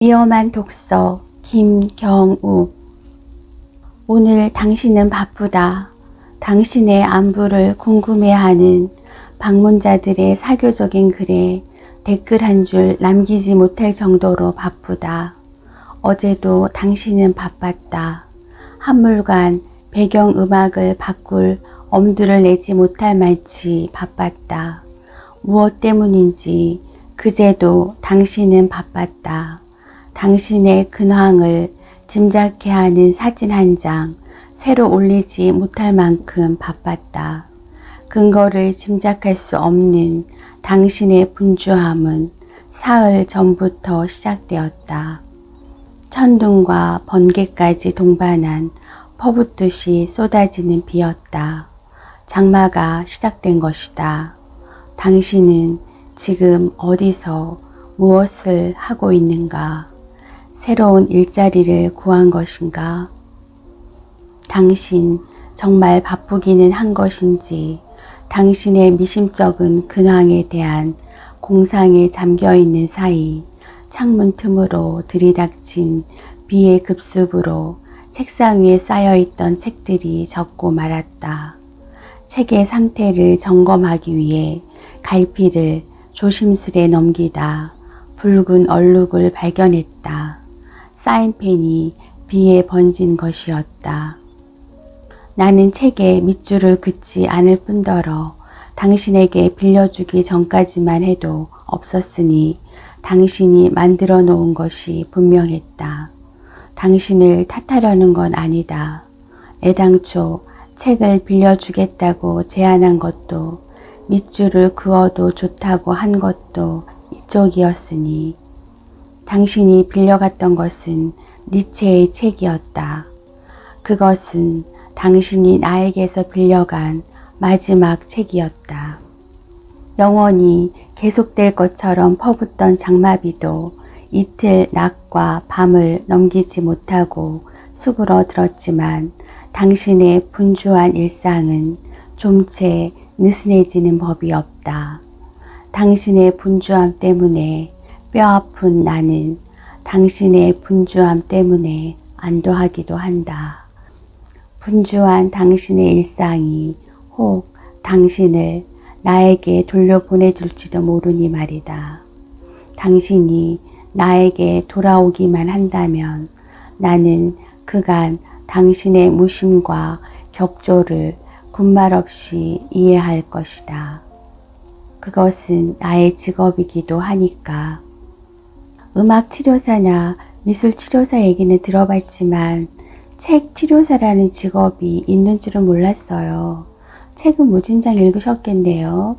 위험한 독서 김경욱. 오늘 당신은 바쁘다. 당신의 안부를 궁금해하는 방문자들의 사교적인 글에 댓글 한 줄 남기지 못할 정도로 바쁘다. 어제도 당신은 바빴다. 한물간 배경음악을 바꿀 엄두를 내지 못할 만치 바빴다. 무엇 때문인지 그제도 당신은 바빴다. 당신의 근황을 짐작케 하는 사진 한 장 새로 올리지 못할 만큼 바빴다. 근거를 짐작할 수 없는 당신의 분주함은 사흘 전부터 시작되었다. 천둥과 번개까지 동반한 퍼붓듯이 쏟아지는 비였다. 장마가 시작된 것이다. 당신은 지금 어디서 무엇을 하고 있는가? 새로운 일자리를 구한 것인가? 당신 정말 바쁘기는 한 것인지 당신의 미심쩍은 근황에 대한 공상에 잠겨있는 사이 창문 틈으로 들이닥친 비의 급습으로 책상 위에 쌓여있던 책들이 젖고 말았다. 책의 상태를 점검하기 위해 갈피를 조심스레 넘기다 붉은 얼룩을 발견했다. 사인펜이 비에 번진 것이었다. 나는 책에 밑줄을 긋지 않을 뿐더러 당신에게 빌려주기 전까지만 해도 없었으니 당신이 만들어 놓은 것이 분명했다. 당신을 탓하려는 건 아니다. 애당초 책을 빌려주겠다고 제안한 것도 밑줄을 그어도 좋다고 한 것도 이쪽이었으니 당신이 빌려갔던 것은 니체의 책이었다. 그것은 당신이 나에게서 빌려간 마지막 책이었다. 영원히 계속될 것처럼 퍼붓던 장마비도 이틀 낮과 밤을 넘기지 못하고 수그러들었지만 당신의 분주한 일상은 좀채 느슨해지는 법이 없다. 당신의 분주함 때문에 뼈아픈 나는 당신의 분주함 때문에 안도하기도 한다. 분주한 당신의 일상이 혹 당신을 나에게 돌려보내줄지도 모르니 말이다. 당신이 나에게 돌아오기만 한다면 나는 그간 당신의 무심과 격조를 군말 없이 이해할 것이다. 그것은 나의 직업이기도 하니까. 음악치료사나 미술치료사 얘기는 들어봤지만 책 치료사라는 직업이 있는 줄은 몰랐어요. 책은 무진장 읽으셨겠네요.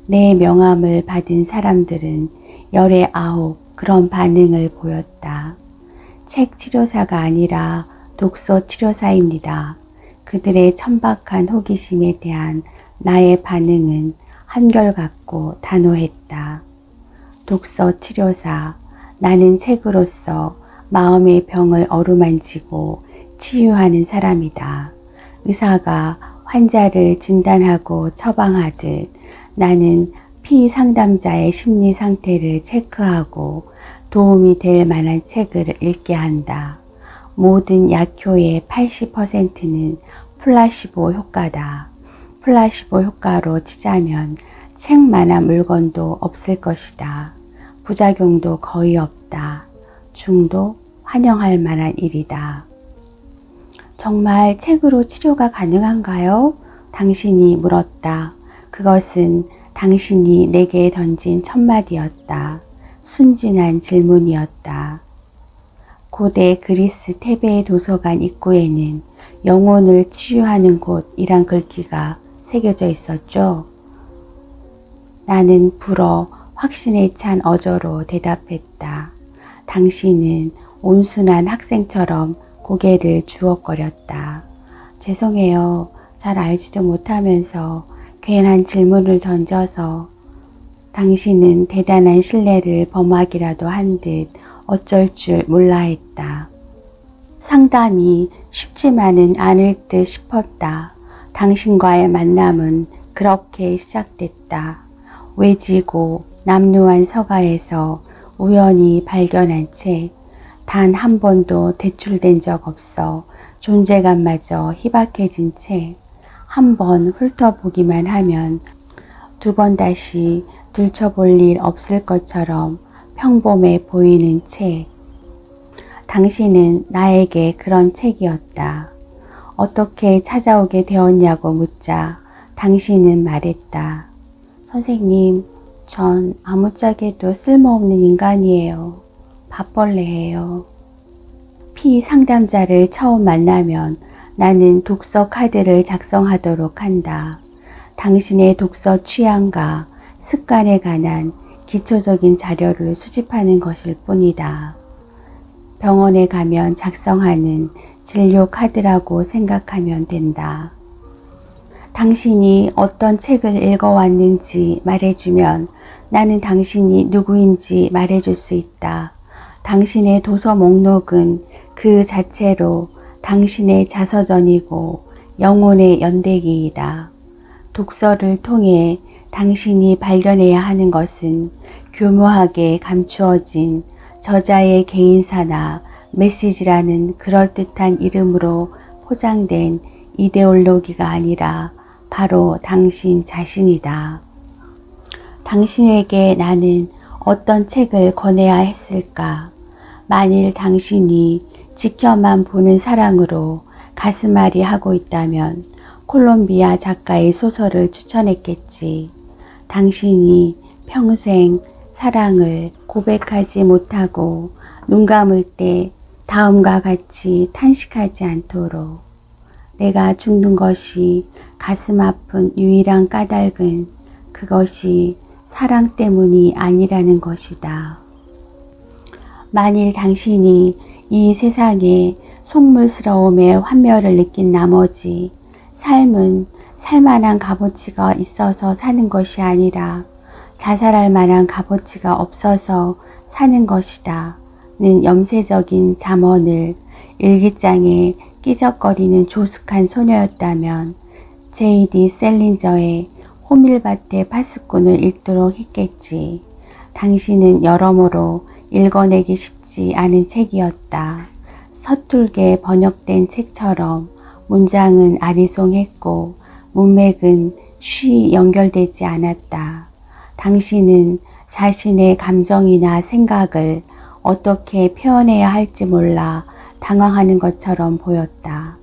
내 명함을 받은 사람들은 열의 9 그런 반응을 보였다. 책 치료사가 아니라 독서 치료사입니다. 그들의 천박한 호기심에 대한 나의 반응은 한결같고 단호했다. 독서 치료사, 나는 책으로서 마음의 병을 어루만지고 치유하는 사람이다. 의사가 환자를 진단하고 처방하듯 나는 피상담자의 심리 상태를 체크하고 도움이 될 만한 책을 읽게 한다. 모든 약효의 80%는 플라시보 효과다. 플라시보 효과로 치자면 책만한 물건도 없을 것이다. 부작용도 거의 없다. 중도 환영할 만한 일이다. 정말 책으로 치료가 가능한가요? 당신이 물었다. 그것은 당신이 내게 던진 첫마디였다. 순진한 질문이었다. 고대 그리스 테베의 도서관 입구에는 영혼을 치유하는 곳이란 글귀가 새겨져 있었죠. 나는 불어 확신에 찬 어조로 대답했다. 당신은 온순한 학생처럼 고개를 주워거렸다. 죄송해요. 잘 알지도 못하면서 괜한 질문을 던져서. 당신은 대단한 신뢰를 범하기라도 한 듯 어쩔 줄 몰라 했다. 상담이 쉽지만은 않을 듯 싶었다. 당신과의 만남은 그렇게 시작됐다. 외지고 남루한 서가에서 우연히 발견한 책, 단 한 번도 대출된 적 없어 존재감마저 희박해진 책. 한 번 훑어보기만 하면 두 번 다시 들춰볼 일 없을 것처럼 평범해 보이는 책. 당신은 나에게 그런 책이었다. 어떻게 찾아오게 되었냐고 묻자 당신은 말했다. 선생님, 전 아무짝에도 쓸모없는 인간이에요. 밥벌레예요. 피상담자를 처음 만나면 나는 독서 카드를 작성하도록 한다. 당신의 독서 취향과 습관에 관한 기초적인 자료를 수집하는 것일 뿐이다. 병원에 가면 작성하는 진료 카드라고 생각하면 된다. 당신이 어떤 책을 읽어왔는지 말해주면 나는 당신이 누구인지 말해줄 수 있다. 당신의 도서 목록은 그 자체로 당신의 자서전이고 영혼의 연대기이다. 독서를 통해 당신이 발견해야 하는 것은 교묘하게 감추어진 저자의 개인사나 메시지라는 그럴듯한 이름으로 포장된 이데올로기가 아니라 바로 당신 자신이다. 당신에게 나는 어떤 책을 권해야 했을까? 만일 당신이 지켜만 보는 사랑으로 가슴앓이 하고 있다면 콜롬비아 작가의 소설을 추천했겠지. 당신이 평생 사랑을 고백하지 못하고 눈 감을 때 다음과 같이 탄식하지 않도록. 내가 죽는 것이 가슴 아픈 유일한 까닭은 그것이 사랑 때문이 아니라는 것이다. 만일 당신이 이 세상에 속물스러움의 환멸을 느낀 나머지 삶은 살만한 값어치가 있어서 사는 것이 아니라 자살할 만한 값어치가 없어서 사는 것이다 는 염세적인 잠언을 일기장에 끼적거리는 조숙한 소녀였다면 J.D. 셀린저의 호밀밭의 파수꾼을 읽도록 했겠지. 당신은 여러모로 읽어내기 쉽지 않은 책이었다. 서툴게 번역된 책처럼 문장은 아리송했고 문맥은 쉬 연결되지 않았다. 당신은 자신의 감정이나 생각을 어떻게 표현해야 할지 몰라 당황하는 것처럼 보였다.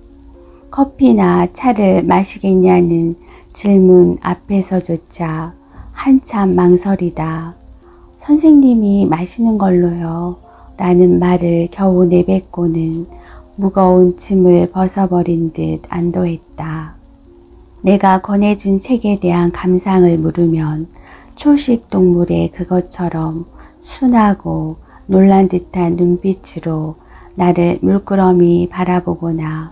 커피나 차를 마시겠냐는 질문 앞에서조차 한참 망설이다. 선생님이 마시는 걸로요. 라는 말을 겨우 내뱉고는 무거운 짐을 벗어버린 듯 안도했다. 내가 권해준 책에 대한 감상을 물으면 초식 동물의 그것처럼 순하고 놀란 듯한 눈빛으로 나를 물끄러미 바라보거나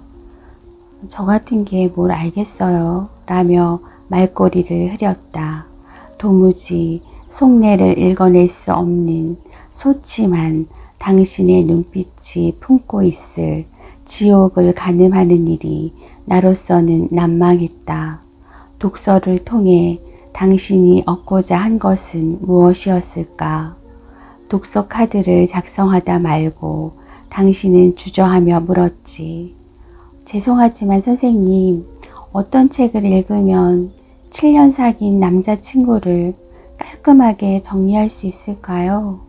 저 같은 게 뭘 알겠어요 라며 말꼬리를 흐렸다. 도무지 속내를 읽어낼 수 없는 소침한 당신의 눈빛이 품고 있을 지옥을 가늠하는 일이 나로서는 난망했다. 독서를 통해 당신이 얻고자 한 것은 무엇이었을까? 독서 카드를 작성하다 말고 당신은 주저하며 물었지. 죄송하지만 선생님, 어떤 책을 읽으면 7년 사귄 남자친구를 깔끔하게 정리할 수 있을까요?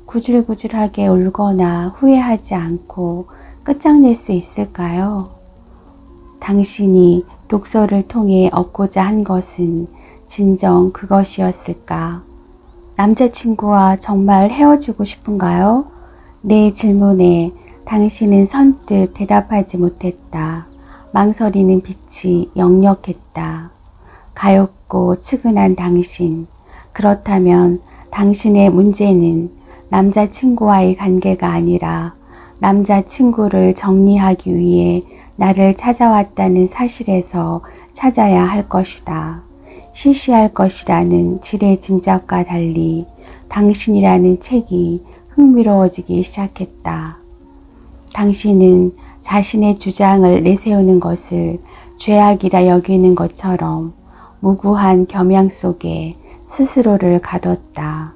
구질구질하게 울거나 후회하지 않고 끝장낼 수 있을까요? 당신이 독서를 통해 얻고자 한 것은 진정 그것이었을까? 남자친구와 정말 헤어지고 싶은가요? 내 질문에 당신은 선뜻 대답하지 못했다. 망설이는 빛이 역력했다. 가엾고 측은한 당신. 그렇다면 당신의 문제는 남자친구와의 관계가 아니라 남자친구를 정리하기 위해 나를 찾아왔다는 사실에서 찾아야 할 것이다. 시시할 것이라는 지레 짐작과 달리 당신이라는 책이 흥미로워지기 시작했다. 당신은 자신의 주장을 내세우는 것을 죄악이라 여기는 것처럼 무구한 겸양 속에 스스로를 가뒀다.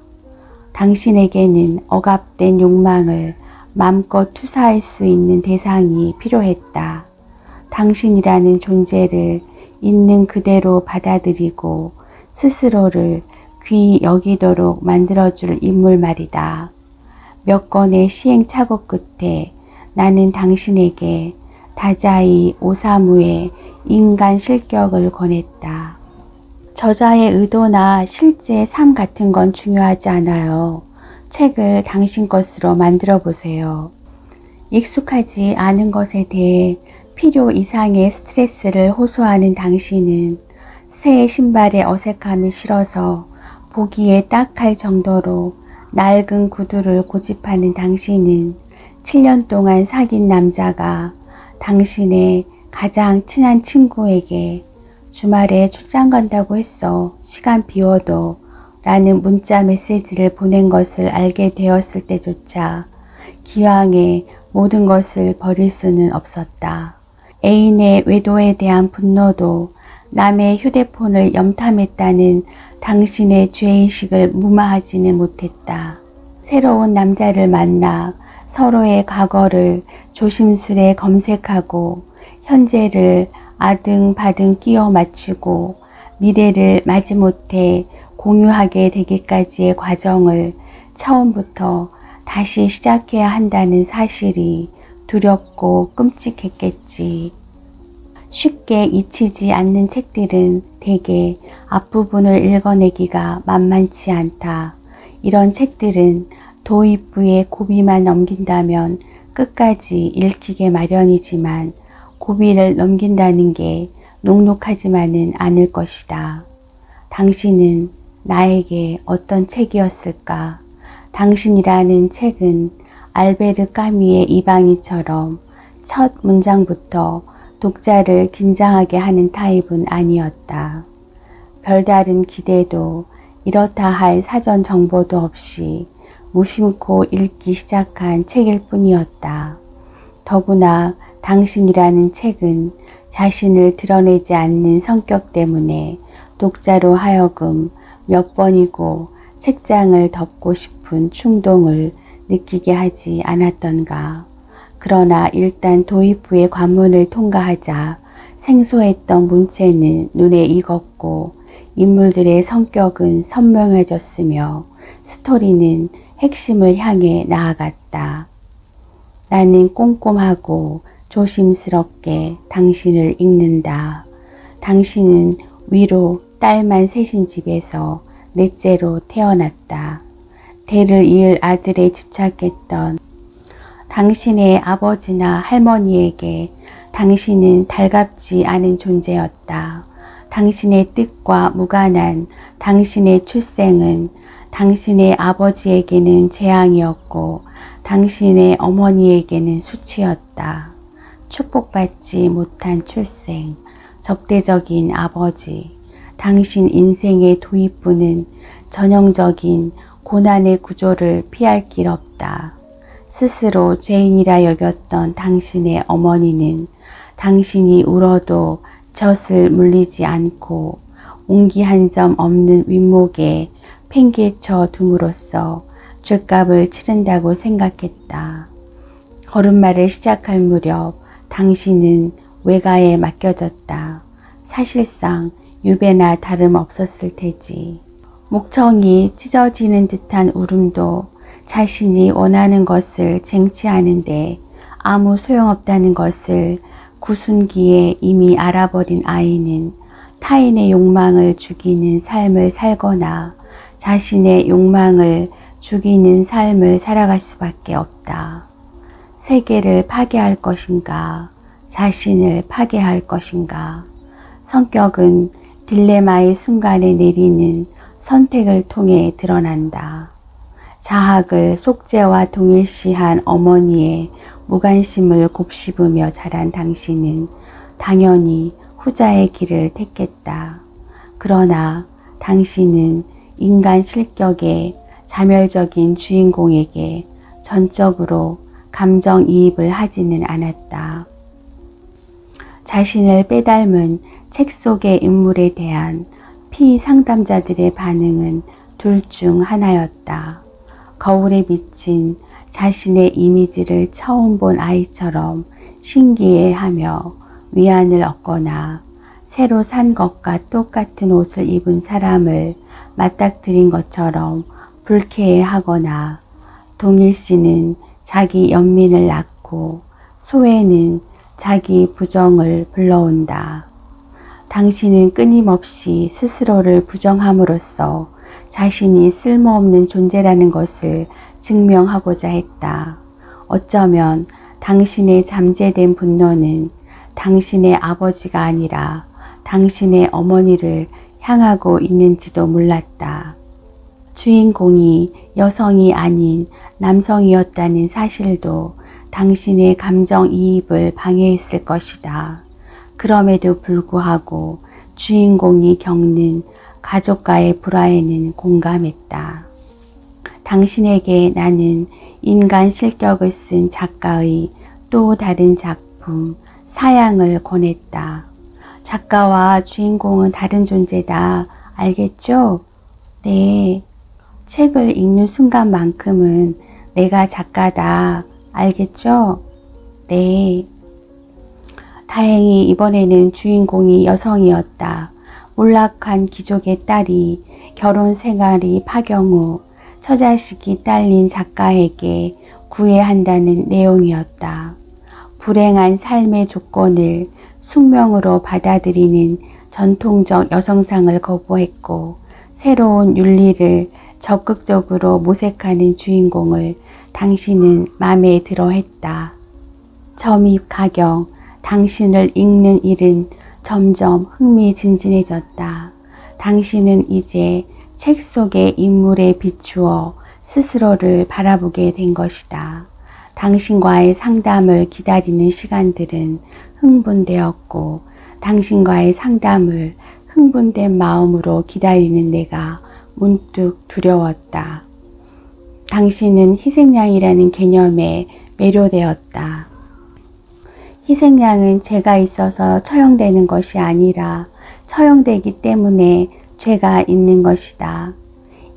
당신에게는 억압된 욕망을 마음껏 투사할 수 있는 대상이 필요했다. 당신이라는 존재를 있는 그대로 받아들이고 스스로를 귀히 여기도록 만들어줄 인물 말이다. 몇 건의 시행착오 끝에 나는 당신에게 다자이 오사무의 인간 실격을 권했다. 저자의 의도나 실제 삶 같은 건 중요하지 않아요. 책을 당신 것으로 만들어 보세요. 익숙하지 않은 것에 대해 필요 이상의 스트레스를 호소하는 당신은 새 신발의 어색함이 싫어서 보기에 딱할 정도로 낡은 구두를 고집하는 당신은 7년 동안 사귄 남자가 당신의 가장 친한 친구에게 주말에 출장 간다고 했어. 시간 비워도 라는 문자 메시지를 보낸 것을 알게 되었을 때조차 기왕에 모든 것을 버릴 수는 없었다. 애인의 외도에 대한 분노도 남의 휴대폰을 염탐했다는 당신의 죄의식을 무마하지는 못했다. 새로운 남자를 만나 서로의 과거를 조심스레 검색하고 현재를 아등바등 끼워 맞추고 미래를 마지못해 공유하게 되기까지의 과정을 처음부터 다시 시작해야 한다는 사실이 두렵고 끔찍했겠지. 쉽게 잊히지 않는 책들은 대개 앞부분을 읽어내기가 만만치 않다. 이런 책들은 도입부의 고비만 넘긴다면 끝까지 읽히게 마련이지만 고비를 넘긴다는 게 녹록하지만은 않을 것이다. 당신은 나에게 어떤 책이었을까? 당신이라는 책은 알베르 까뮈의 이방인처럼 첫 문장부터 독자를 긴장하게 하는 타입은 아니었다. 별다른 기대도 이렇다 할 사전 정보도 없이 무심코 읽기 시작한 책일 뿐이었다. 더구나 당신이라는 책은 자신을 드러내지 않는 성격 때문에 독자로 하여금 몇 번이고 책장을 덮고 싶은 충동을 느끼게 하지 않았던가. 그러나 일단 도입부의 관문을 통과하자 생소했던 문체는 눈에 익었고 인물들의 성격은 선명해졌으며 스토리는 핵심을 향해 나아갔다. 나는 꼼꼼하고 조심스럽게 당신을 읽는다. 당신은 위로 딸만 셋인 집에서 넷째로 태어났다. 대를 이을 아들에 집착했던 당신의 아버지나 할머니에게 당신은 달갑지 않은 존재였다. 당신의 뜻과 무관한 당신의 출생은 당신의 아버지에게는 재앙이었고 당신의 어머니에게는 수치였다. 축복받지 못한 출생, 적대적인 아버지, 당신 인생의 도입부는 전형적인 고난의 구조를 피할 길 없다. 스스로 죄인이라 여겼던 당신의 어머니는 당신이 울어도 젖을 물리지 않고 온기 한 점 없는 윗목에 팽개쳐 둠으로써 죗값을 치른다고 생각했다. 걸음마를 시작할 무렵 당신은 외가에 맡겨졌다. 사실상 유배나 다름없었을 테지. 목청이 찢어지는 듯한 울음도 자신이 원하는 것을 쟁취하는데 아무 소용없다는 것을 구순기에 이미 알아버린 아이는 타인의 욕망을 죽이는 삶을 살거나 자신의 욕망을 죽이는 삶을 살아갈 수밖에 없다. 세계를 파괴할 것인가, 자신을 파괴할 것인가. 성격은 딜레마의 순간에 내리는 선택을 통해 드러난다. 자학을 속죄와 동일시한 어머니의 무관심을 곱씹으며 자란 당신은 당연히 후자의 길을 택했다. 그러나 당신은 인간 실격의 자멸적인 주인공에게 전적으로 감정이입을 하지는 않았다. 자신을 빼닮은 책 속의 인물에 대한 피상담자들의 반응은 둘 중 하나였다. 거울에 비친 자신의 이미지를 처음 본 아이처럼 신기해하며 위안을 얻거나 새로 산 것과 똑같은 옷을 입은 사람을 맞닥뜨린 것처럼 불쾌해하거나 동일시는 자기 연민을 낳고 소외는 자기 부정을 불러온다. 당신은 끊임없이 스스로를 부정함으로써 자신이 쓸모없는 존재라는 것을 증명하고자 했다. 어쩌면 당신의 잠재된 분노는 당신의 아버지가 아니라 당신의 어머니를 향하고 있는지도 몰랐다. 주인공이 여성이 아닌 남성이었다는 사실도 당신의 감정이입을 방해했을 것이다. 그럼에도 불구하고 주인공이 겪는 가족과의 불화에는 공감했다. 당신에게 나는 인간 실격을 쓴 작가의 또 다른 작품 사양을 권했다. 작가와 주인공은 다른 존재다. 알겠죠? 네. 책을 읽는 순간만큼은 내가 작가다. 알겠죠? 네. 다행히 이번에는 주인공이 여성이었다. 몰락한 귀족의 딸이 결혼 생활이 파경 후 처자식이 딸린 작가에게 구애한다는 내용이었다. 불행한 삶의 조건을 숙명으로 받아들이는 전통적 여성상을 거부했고 새로운 윤리를 적극적으로 모색하는 주인공을 당신은 마음에 들어 했다. 점입 가경, 당신을 읽는 일은 점점 흥미진진해졌다. 당신은 이제 책 속의 인물에 비추어 스스로를 바라보게 된 것이다. 당신과의 상담을 기다리는 시간들은 흥분되었고 당신과의 상담을 흥분된 마음으로 기다리는 내가 문득 두려웠다. 당신은 희생양이라는 개념에 매료되었다. 희생양은 죄가 있어서 처형되는 것이 아니라 처형되기 때문에 죄가 있는 것이다.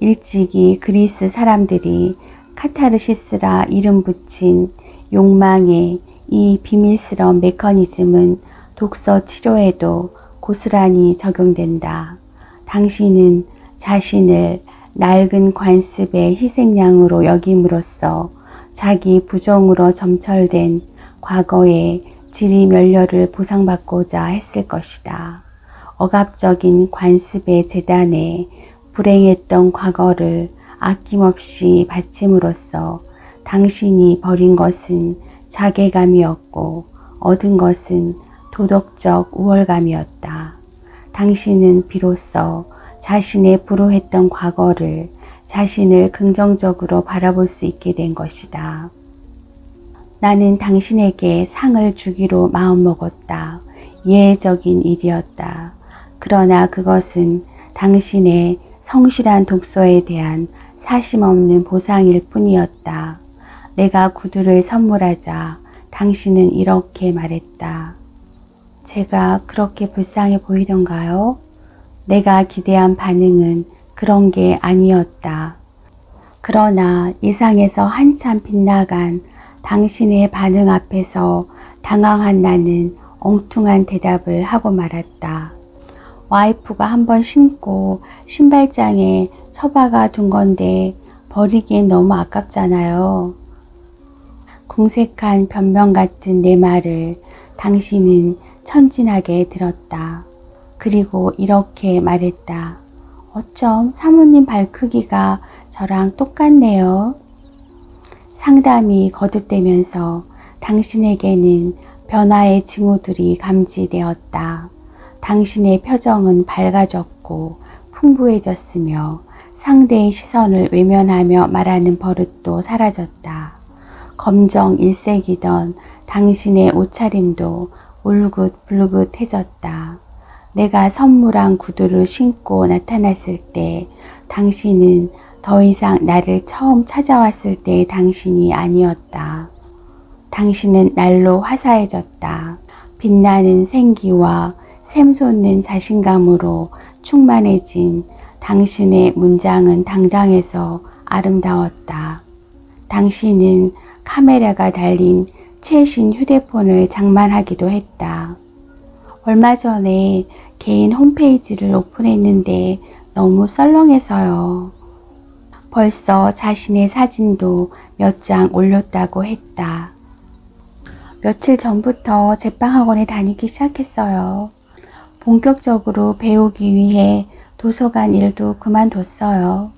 일찍이 그리스 사람들이 카타르시스라 이름 붙인 욕망의 이 비밀스러운 메커니즘은 독서 치료에도 고스란히 적용된다. 당신은 자신을 낡은 관습의 희생양으로 여김으로써 자기 부정으로 점철된 과거의 지리멸렬을 보상받고자 했을 것이다. 억압적인 관습의 재단에 불행했던 과거를 아낌없이 바침으로써 당신이 버린 것은 자괴감이었고 얻은 것은 도덕적 우월감이었다. 당신은 비로소 자신의 불우했던 과거를 자신을 긍정적으로 바라볼 수 있게 된 것이다. 나는 당신에게 상을 주기로 마음먹었다. 예외적인 일이었다. 그러나 그것은 당신의 성실한 독서에 대한 사심없는 보상일 뿐이었다. 내가 구두를 선물하자 당신은 이렇게 말했다. 제가 그렇게 불쌍해 보이던가요? 내가 기대한 반응은 그런 게 아니었다. 그러나 예상에서 한참 빗나간 당신의 반응 앞에서 당황한 나는 엉뚱한 대답을 하고 말았다. 와이프가 한번 신고 신발장에 처박아 둔 건데 버리기엔 너무 아깝잖아요. 궁색한 변명 같은 내 말을 당신은 천진하게 들었다. 그리고 이렇게 말했다. 어쩜 사모님 발 크기가 저랑 똑같네요. 상담이 거듭되면서 당신에게는 변화의 징후들이 감지되었다. 당신의 표정은 밝아졌고 풍부해졌으며 상대의 시선을 외면하며 말하는 버릇도 사라졌다. 검정 일색이던 당신의 옷차림도 울긋불긋해졌다. 내가 선물한 구두를 신고 나타났을 때 당신은 더 이상 나를 처음 찾아왔을 때의 당신이 아니었다. 당신은 날로 화사해졌다. 빛나는 생기와 샘솟는 자신감으로 충만해진 당신의 문장은 당당해서 아름다웠다. 당신은 카메라가 달린 최신 휴대폰을 장만하기도 했다. 얼마 전에 개인 홈페이지를 오픈했는데 너무 썰렁해서요. 벌써 자신의 사진도 몇 장 올렸다고 했다. 며칠 전부터 제빵학원에 다니기 시작했어요. 본격적으로 배우기 위해 도서관 일도 그만뒀어요.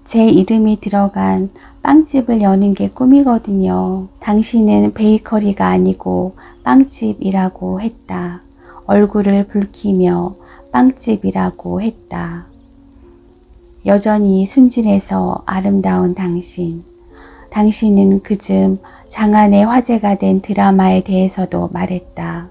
제 이름이 들어간 빵집을 여는 게 꿈이거든요. 당신은 베이커리가 아니고 빵집이라고 했다. 얼굴을 붉히며 빵집이라고 했다. 여전히 순진해서 아름다운 당신. 당신은 그즘 장안의 화제가 된 드라마에 대해서도 말했다.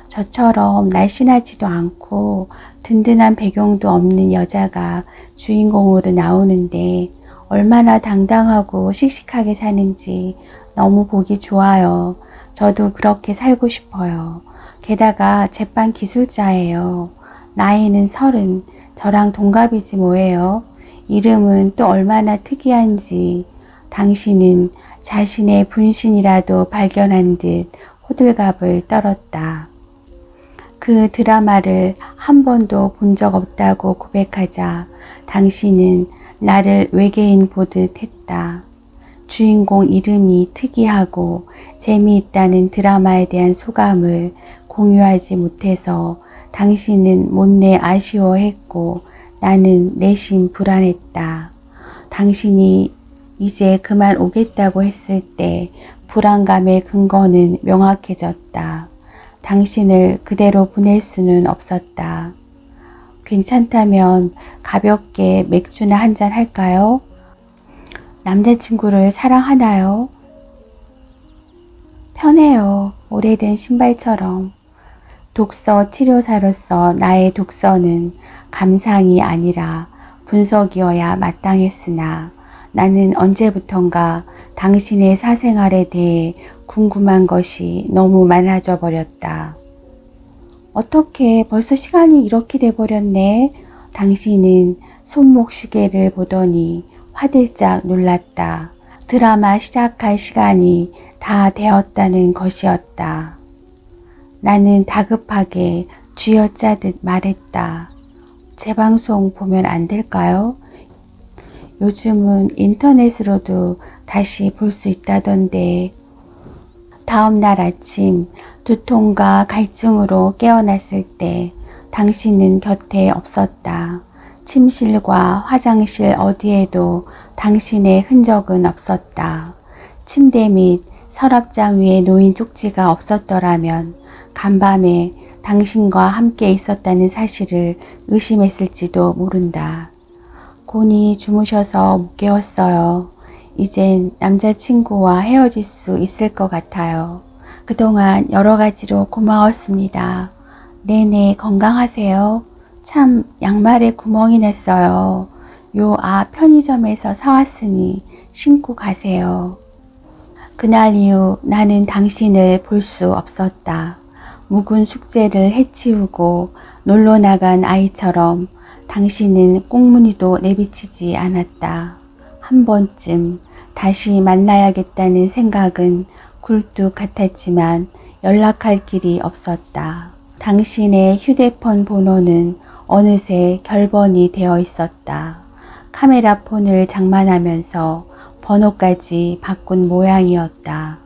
저처럼 날씬하지도 않고 든든한 배경도 없는 여자가 주인공으로 나오는데 얼마나 당당하고 씩씩하게 사는지 너무 보기 좋아요. 저도 그렇게 살고 싶어요. 게다가 제빵 기술자예요. 나이는 30, 저랑 동갑이지 뭐예요. 이름은 또 얼마나 특이한지. 당신은 자신의 분신이라도 발견한 듯 호들갑을 떨었다. 그 드라마를 한 번도 본 적 없다고 고백하자 당신은 나를 외계인 보듯 했다. 주인공 이름이 특이하고 재미있다는 드라마에 대한 소감을 공유하지 못해서 당신은 못내 아쉬워했고 나는 내심 불안했다. 당신이 이제 그만 오겠다고 했을 때 불안감의 근거는 명확해졌다. 당신을 그대로 보낼 수는 없었다. 괜찮다면 가볍게 맥주나 한잔 할까요? 남자친구를 사랑하나요? 편해요. 오래된 신발처럼. 독서 치료사로서 나의 독서는 감상이 아니라 분석이어야 마땅했으나 나는 언제부턴가 당신의 사생활에 대해 궁금한 것이 너무 많아져 버렸다. 어떻게 벌써 시간이 이렇게 돼버렸네. 당신은 손목 시계를 보더니 화들짝 놀랐다. 드라마 시작할 시간이 다 되었다는 것이었다. 나는 다급하게 쥐어짜듯 말했다. 제 방송 보면 안 될까요? 요즘은 인터넷으로도 다시 볼 수 있다던데. 다음 날 아침 두통과 갈증으로 깨어났을 때 당신은 곁에 없었다. 침실과 화장실 어디에도 당신의 흔적은 없었다. 침대 및 서랍장 위에 놓인 쪽지가 없었더라면 간밤에 당신과 함께 있었다는 사실을 의심했을지도 모른다. 곤히 주무셔서 못 깨웠어요. 이젠 남자친구와 헤어질 수 있을 것 같아요. 그동안 여러 가지로 고마웠습니다. 네네, 건강하세요. 참 양말에 구멍이 났어요. 요 앞 편의점에서 사왔으니 신고 가세요. 그날 이후 나는 당신을 볼 수 없었다. 묵은 숙제를 해치우고 놀러 나간 아이처럼 당신은 꽁무니도 내비치지 않았다. 한 번쯤 다시 만나야겠다는 생각은 굴뚝 같았지만 연락할 길이 없었다. 당신의 휴대폰 번호는 어느새 결번이 되어 있었다. 카메라 폰을 장만하면서 번호까지 바꾼 모양이었다.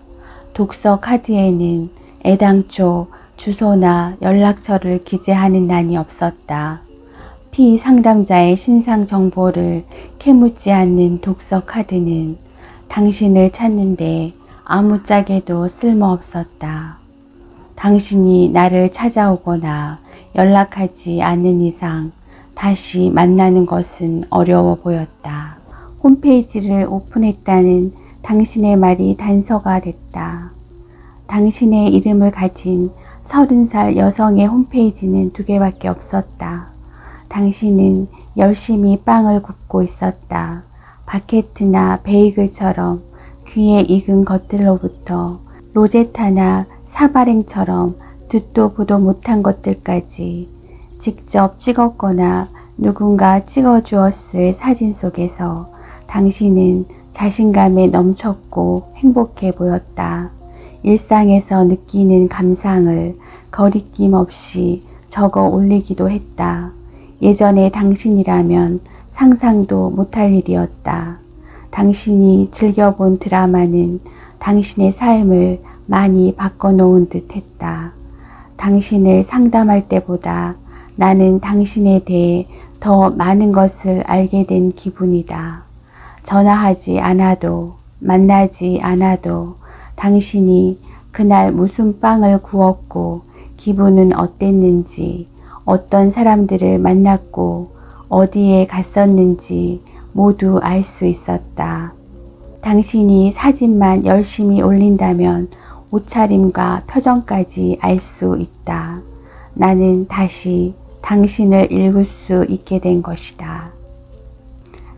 독서 카드에는 애당초 주소나 연락처를 기재하는 난이 없었다. 피상담자의 신상 정보를 캐묻지 않는 독서 카드는 당신을 찾는데 아무짝에도 쓸모없었다. 당신이 나를 찾아오거나 연락하지 않는 이상 다시 만나는 것은 어려워 보였다. 홈페이지를 오픈했다는 당신의 말이 단서가 됐다. 당신의 이름을 가진 30살 여성의 홈페이지는 2개밖에 없었다. 당신은 열심히 빵을 굽고 있었다. 바게트나 베이글처럼 귀에 익은 것들로부터 로제타나 사바랭처럼 듣도 보도 못한 것들까지 직접 찍었거나 누군가 찍어주었을 사진 속에서 당신은 자신감에 넘쳤고 행복해 보였다. 일상에서 느끼는 감상을 거리낌 없이 적어 올리기도 했다. 예전에 당신이라면 상상도 못할 일이었다. 당신이 즐겨본 드라마는 당신의 삶을 많이 바꿔놓은 듯 했다. 당신을 상담할 때보다 나는 당신에 대해 더 많은 것을 알게 된 기분이다. 전화하지 않아도 만나지 않아도 당신이 그날 무슨 빵을 구웠고 기분은 어땠는지, 어떤 사람들을 만났고 어디에 갔었는지 모두 알 수 있었다. 당신이 사진만 열심히 올린다면 옷차림과 표정까지 알 수 있다. 나는 다시 당신을 읽을 수 있게 된 것이다.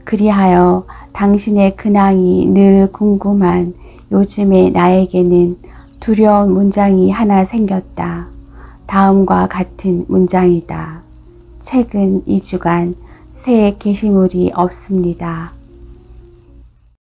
그리하여 당신의 근황이 늘 궁금한 요즘의 나에게는 두려운 문장이 하나 생겼다. 다음과 같은 문장이다. 최근 2주간 새 게시물이 없습니다.